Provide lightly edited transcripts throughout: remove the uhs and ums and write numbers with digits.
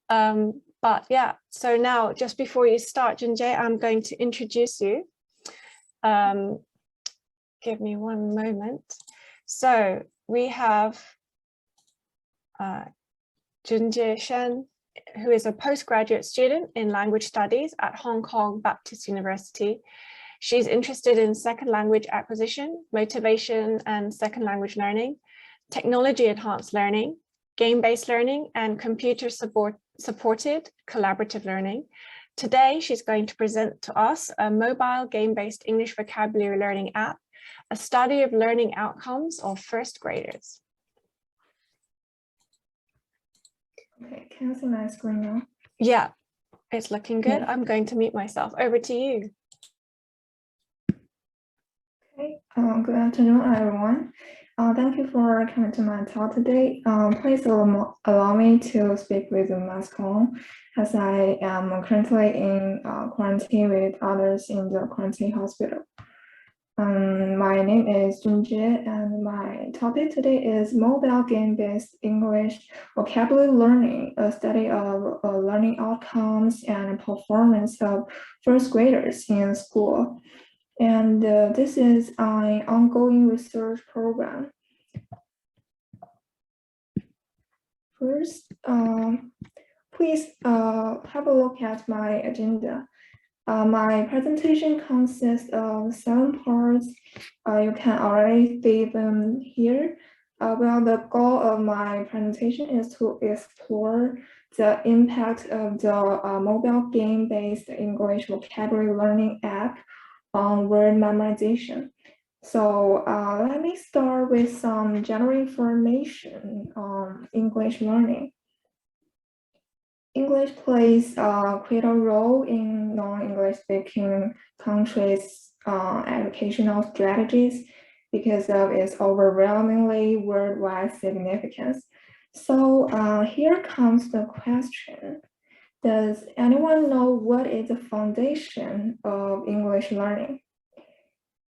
But yeah, so now just before you start, Junjie, I'm going to introduce you. Give me one moment. So we have Junjie Shen, who is a postgraduate student in language studies at Hong Kong Baptist University. She's interested in second language acquisition, motivation and second language learning, technology enhanced learning, game-based learning, and computer supported collaborative learning. Today, she's going to present to us a mobile game-based English vocabulary learning app, a study of learning outcomes of first graders. Okay, can you see my screen now? Yeah, it's looking good. Yeah. I'm going to mute myself. Over to you. Okay, good afternoon, everyone. Thank you for coming to my talk today. Please allow me to speak with a mask on, as I am currently in quarantine with others in the quarantine hospital. My name is Junjie, and my topic today is mobile game-based English vocabulary learning, a study of learning outcomes and performance of first graders in school. And this is an ongoing research program. First, please have a look at my agenda. My presentation consists of 7 parts. You can already see them here. Well, the goal of my presentation is to explore the impact of the mobile game-based English vocabulary learning app on word memorization. So let me start with some general information on English learning. English plays a critical role in non-English speaking countries' educational strategies because of its overwhelmingly worldwide significance. So here comes the question. Does anyone know what is the foundation of English learning?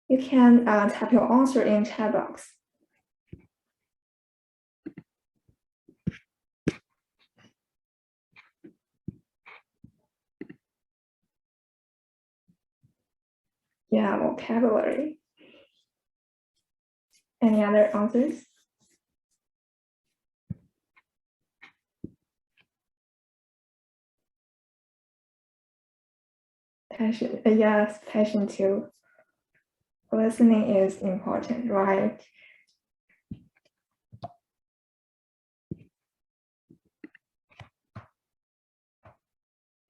You can type your answer in chat box. Yeah, vocabulary. Any other answers? Passion, yes, passion too. Listening is important, right?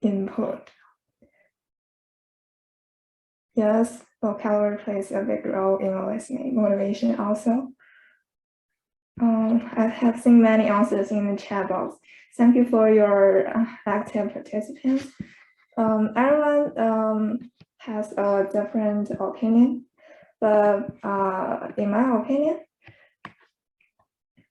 Input. Yes, vocabulary plays a big role in listening. Motivation also. I have seen many answers in the chat box. Thank you for your active participants. Everyone has a different opinion, but in my opinion,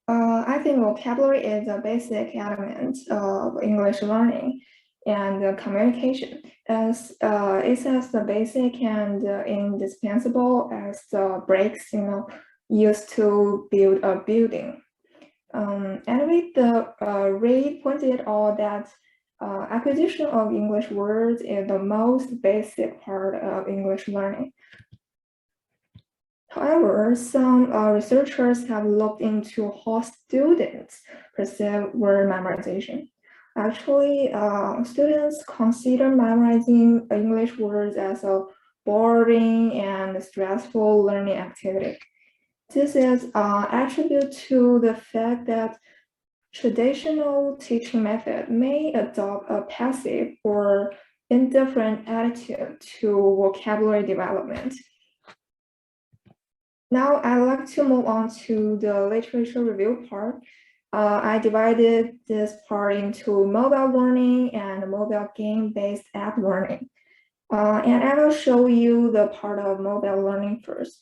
I think vocabulary is a basic element of English learning and communication, as it's as the basic and indispensable as the bricks, used to build a building. Anyway, the Ray pointed out that acquisition of English words is the most basic part of English learning. However, some researchers have looked into how students perceive word memorization. Actually, students consider memorizing English words as a boring and stressful learning activity. This is attributed to the fact that traditional teaching method may adopt a passive or indifferent attitude to vocabulary development. Now I'd like to move on to the literature review part. I divided this part into mobile learning and mobile game-based app learning. And I will show you the part of mobile learning first.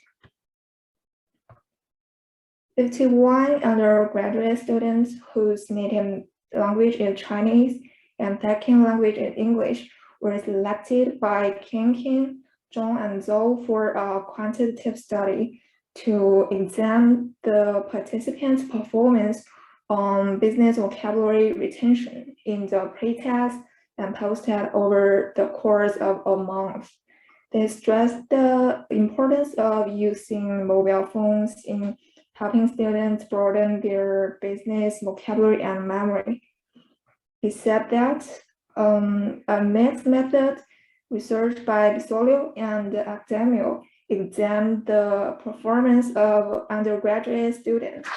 51 undergraduate students whose native language is Chinese and second language is English were selected by King, Zhong, and Zhou for a quantitative study to examine the participants' performance on business vocabulary retention in the pre-test and post-test over the course of a month. They stressed the importance of using mobile phones in helping students broaden their business vocabulary and memory. He said that a mixed method research by TESOL and academia examined the performance of undergraduate students.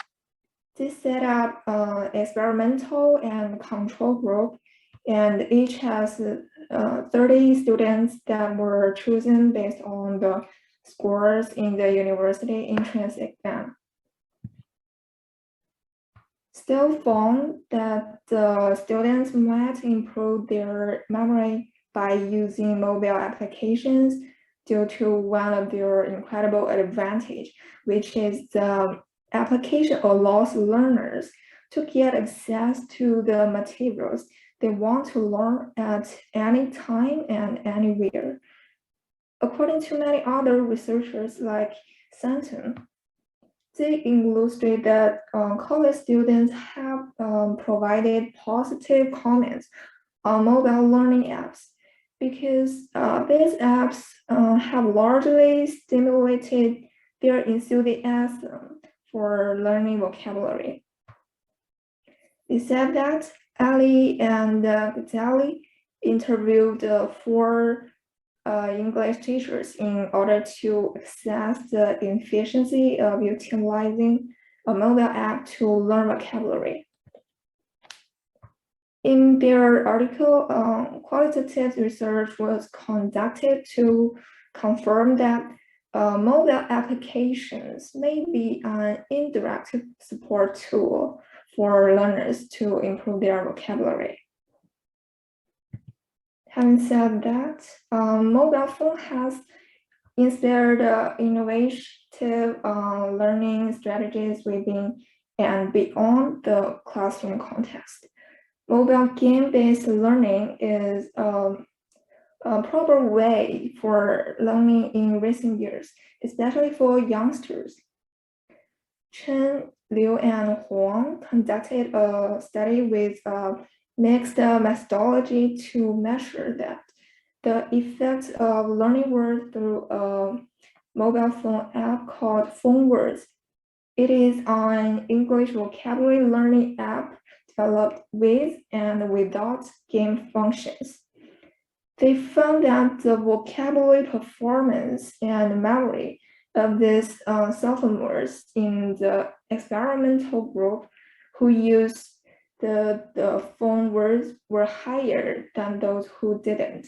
This set up an experimental and control group, and each has 30 students that were chosen based on the scores in the university entrance exam. Still found that the students might improve their memory by using mobile applications due to one of their incredible advantage, which is the application allows learners to get access to the materials they want to learn at any time and anywhere. According to many other researchers like Shen, they illustrate that college students have provided positive comments on mobile learning apps because these apps have largely stimulated their enthusiasm for learning vocabulary. They said that Ali and Gatali interviewed 4 English teachers in order to assess the efficiency of utilizing a mobile app to learn vocabulary. In their article, qualitative research was conducted to confirm that mobile applications may be an indirect support tool for learners to improve their vocabulary. Having said that, mobile phone has inspired innovative learning strategies within and beyond the classroom context. Mobile game-based learning is a proper way for learning in recent years, especially for youngsters. Chen, Liu, and Huang conducted a study with mixed methodology to measure that the effect of learning words through a mobile phone app called PhoneWords. It is an English vocabulary learning app developed with and without game functions. They found that the vocabulary performance and memory of these sophomores in the experimental group who used the phone words were higher than those who didn't.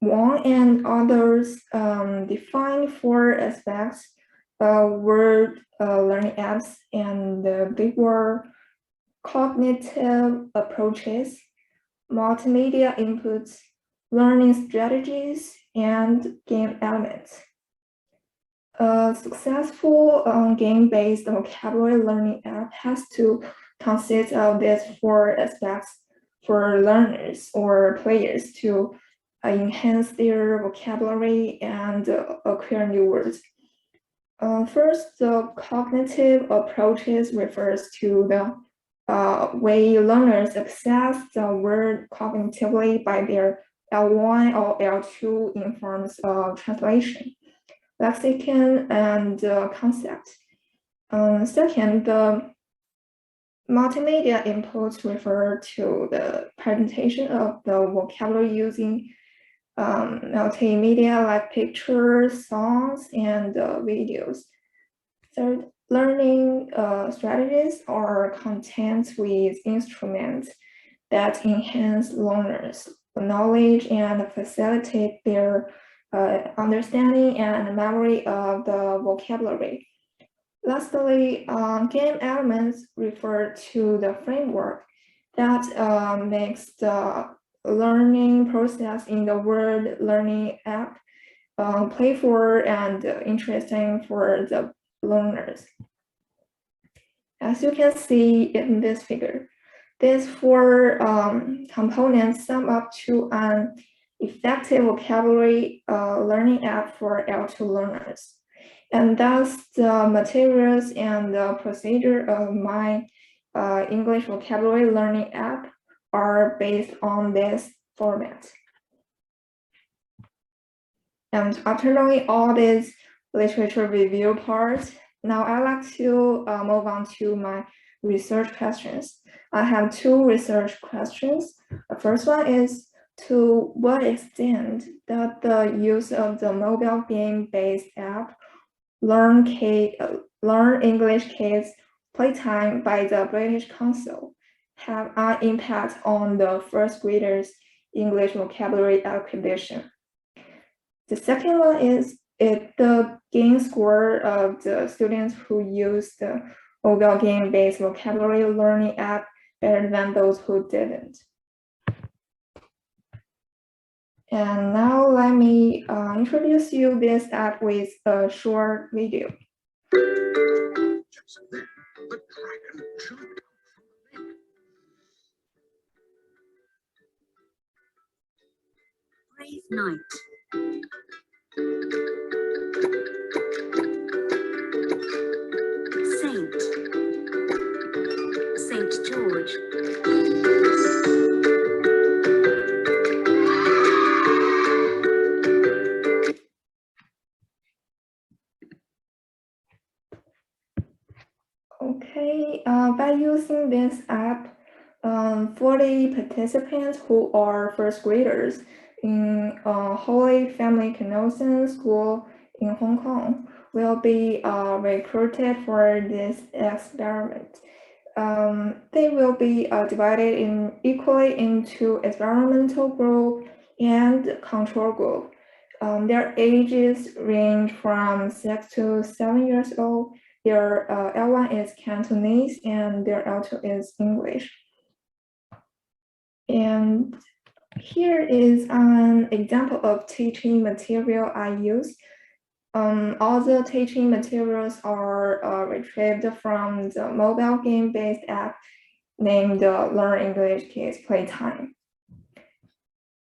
Wang and others defined 4 aspects of word learning apps, and they were cognitive approaches, multimedia inputs, learning strategies, and game elements. A successful game-based vocabulary learning app has to consist of these 4 aspects for learners or players to enhance their vocabulary and acquire new words. First, the cognitive approaches refers to the way learners access the word cognitively by their L1 or L2 in forms of translation, lexicon, and concept. Second, the multimedia inputs refer to the presentation of the vocabulary using multimedia like pictures, songs, and videos. Third, learning strategies are content with instruments that enhance learners' knowledge and facilitate their understanding and memory of the vocabulary. Lastly, game elements refer to the framework that makes the learning process in the word learning app playful and interesting for the learners. As you can see in this figure, these 4 components sum up to an effective vocabulary learning app for L2 learners. And thus the materials and the procedure of my English vocabulary learning app are based on this format. And after knowing all these literature review parts, now I'd like to move on to my research questions. I have two research questions. The first one is, to what extent does the use of the mobile game-based app Learn English Kids Playtime by the British Council have an impact on the first graders' English vocabulary acquisition? The second one is, the game score of the students who use the mobile game-based vocabulary learning app better than those who didn't? And now let me introduce you this app with a short video. Brave Knight. Saint George. Okay, by using this app, 40 participants who are first graders in Holy Family Connection School in Hong Kong will be recruited for this experiment. They will be divided equally into experimental group and control group. Their ages range from 6 to 7 years old. Their L1 is Cantonese and their L2 is English. And here is an example of teaching material I use. All the teaching materials are retrieved from the mobile game-based app named Learn English Kids Playtime.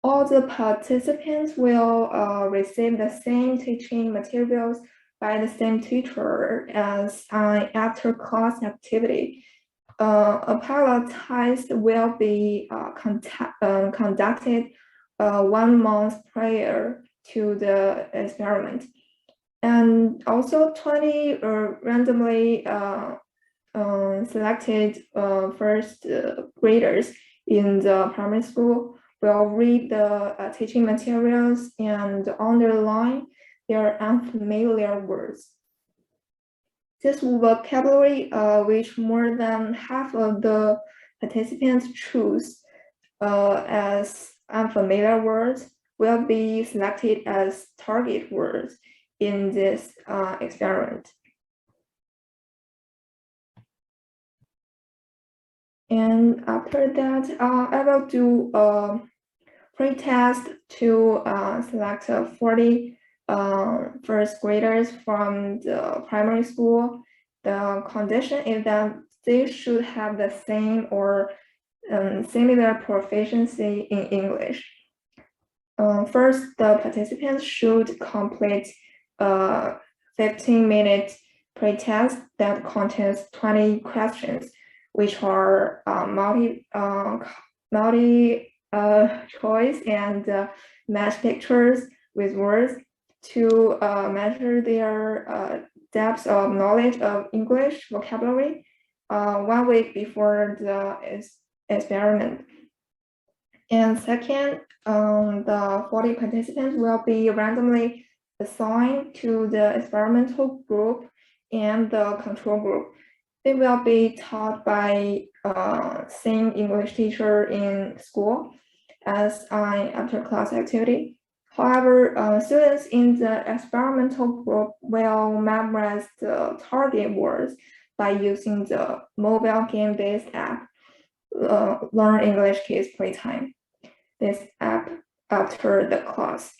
All the participants will receive the same teaching materials by the same teacher as an after-class activity. A pilot test will be conducted 1 month prior to the experiment. And also 20 randomly selected first graders in the primary school will read the teaching materials and underline their unfamiliar words. This vocabulary, which more than half of the participants choose as unfamiliar words, will be selected as target words in this experiment. And after that, I will do a pre-test to select 40 first graders from the primary school. The condition is that they should have the same or similar proficiency in English. First, the participants should complete a 15-minute pre-test that contains 20 questions, which are multi choice and match pictures with words to measure their depth of knowledge of English vocabulary 1 week before the experiment. And second, the 40 participants will be randomly assigned to the experimental group and the control group. They will be taught by same English teacher in school as an after-class activity. However, students in the experimental group will memorize the target words by using the mobile game-based app, Learn English Kids Playtime. This app after the class.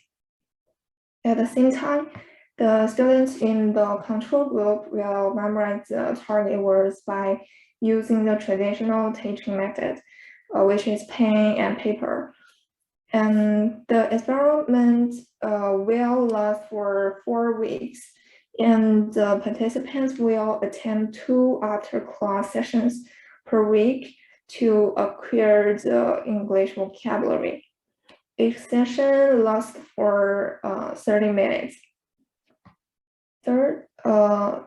At the same time, the students in the control group will memorize the target words by using the traditional teaching method, which is pen and paper. And the experiment will last for 4 weeks. And the participants will attend 2 after-class sessions per week to acquire the English vocabulary. Each session lasts for 30 minutes. Third, a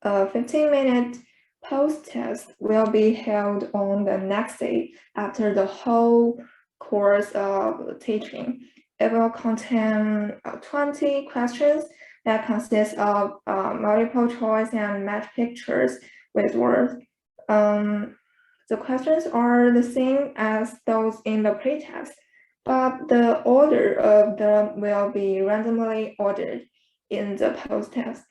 15-minute post-test will be held on the next day after the whole course of teaching. It will contain 20 questions that consist of multiple choice and match pictures with words. The questions are the same as those in the pretest, but the order of them will be randomly ordered in the post-test.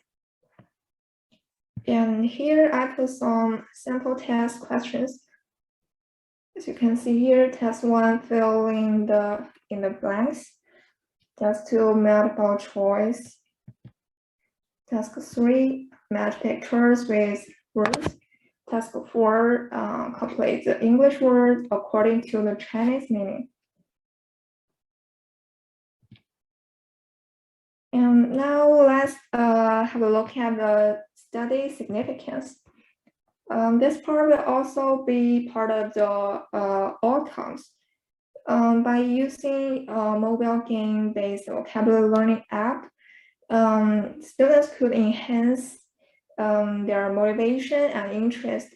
And here I put some sample test questions. As you can see here, test 1, fill in the blanks. Test 2, multiple choice. Task 3, match pictures with words. Task 4, complete the English word according to the Chinese meaning. And now let's have a look at the study significance. This part will also be part of the outcomes. By using a mobile game-based vocabulary learning app, students could enhance their motivation and interest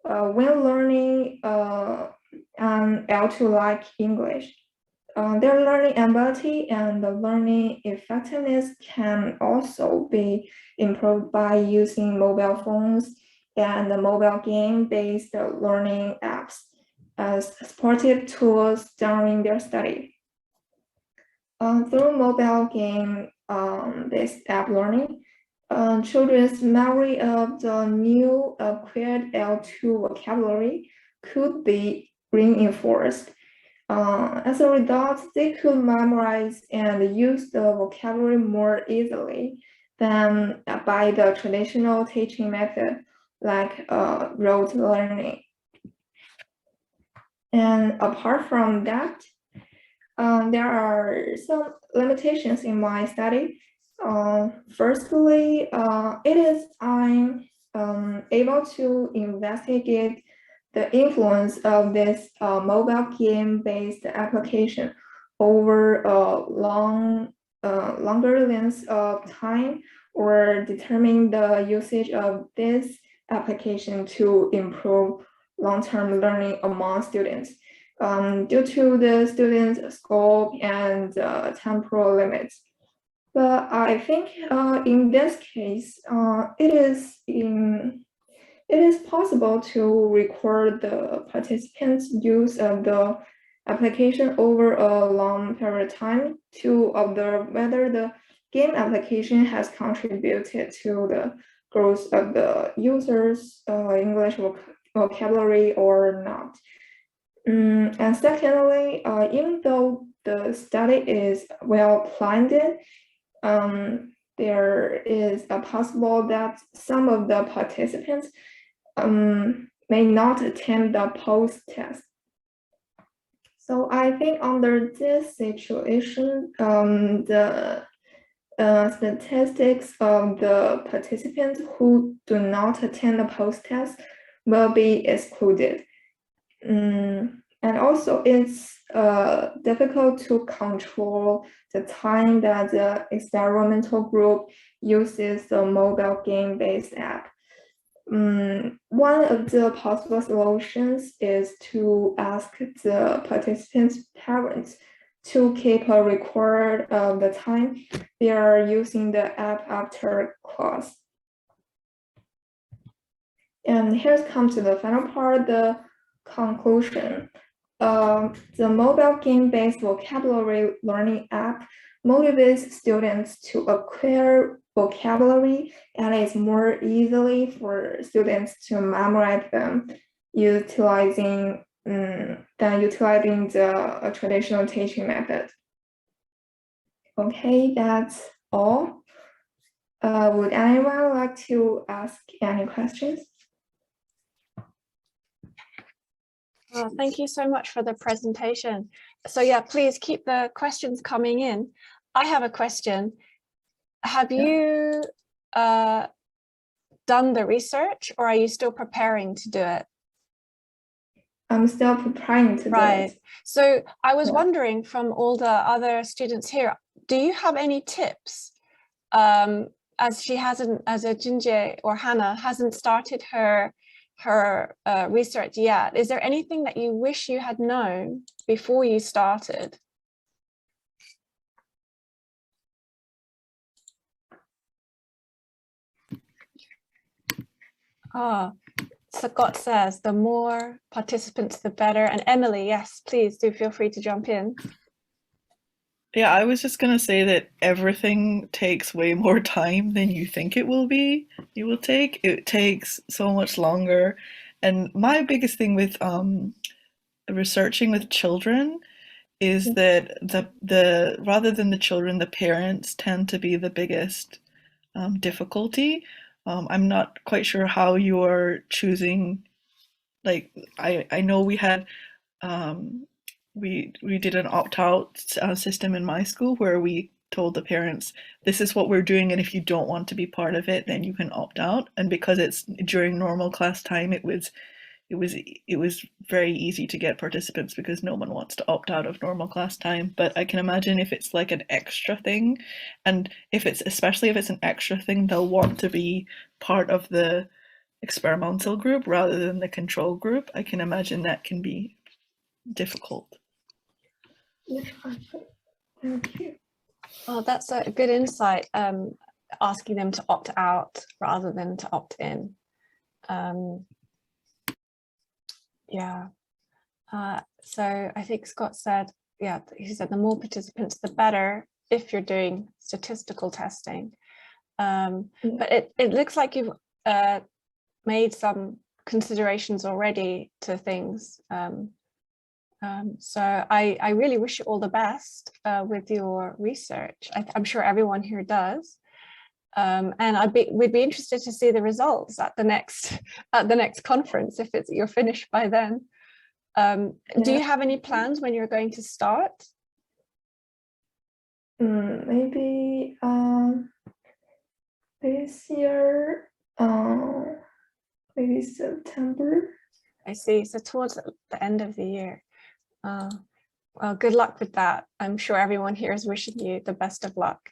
when learning and L2 like English. Their learning ability and the learning effectiveness can also be improved by using mobile phones and the mobile game-based learning apps as supportive tools during their study. Through mobile game-based app learning, children's memory of the new acquired L2 vocabulary could be reinforced. As a result, they could memorize and use the vocabulary more easily than by the traditional teaching method, like rote learning. And apart from that, there are some limitations in my study. Firstly, I'm able to investigate the influence of this mobile game-based application over a longer length of time, or determine the usage of this application to improve long-term learning among students due to the students' scope and temporal limits. But I think in this case, it is possible to record the participants' use of the application over a long period of time to observe whether the game application has contributed to the growth of the users' English vocabulary or not. And secondly, even though the study is well planned, there is a possible that some of the participants may not attend the post-test. So I think under this situation, the statistics of the participants who do not attend the post-test will be excluded. And also it's difficult to control the time that the experimental group uses the mobile game-based app. One of the possible solutions is to ask the participants' parents to keep a record of the time they are using the app after class. And here's come to the final part, the conclusion. The mobile game-based vocabulary learning app motivates students to acquire vocabulary, and it's more easily for students to memorize them utilizing the traditional teaching method. Okay, that's all. Would anyone like to ask any questions? Thank you so much for the presentation. So yeah, please keep the questions coming in. I have a question. Have you done the research, or are you still preparing to do it? I'm still preparing to do Right. it. So I was Yeah. wondering, from all the other students here, do you have any tips? As she hasn't, as a Junjie or Hannah hasn't started her research yet, is there anything that you wish you had known before you started? Ah, Scott says the more participants, the better. And Emily, yes, please do feel free to jump in. Yeah, I was just gonna say that everything takes way more time than you think it will be. It will take. It takes so much longer. And my biggest thing with researching with children is that the rather than the children, the parents tend to be the biggest difficulty. I'm not quite sure how you're choosing. Like I know we had we did an opt-out system in my school where we told the parents, this is what we're doing, and if you don't want to be part of it, then you can opt out. And because it's during normal class time, it was very easy to get participants because no one wants to opt out of normal class time. But I can imagine if it's like an extra thing, and especially if it's an extra thing, they'll want to be part of the experimental group rather than the control group. I can imagine that can be difficult. Yeah, thank you. Oh, that's a good insight, asking them to opt out rather than to opt in. Yeah. So I think Scott said, yeah, he said the more participants, the better if you're doing statistical testing. But it looks like you've made some considerations already to things. So I really wish you all the best with your research. I'm sure everyone here does. And we'd be interested to see the results at the next conference if you're finished by then. Do you have any plans when you're going to start? Maybe this year, maybe September. I see. So towards the end of the year. Well, good luck with that. I'm sure everyone here is wishing you the best of luck.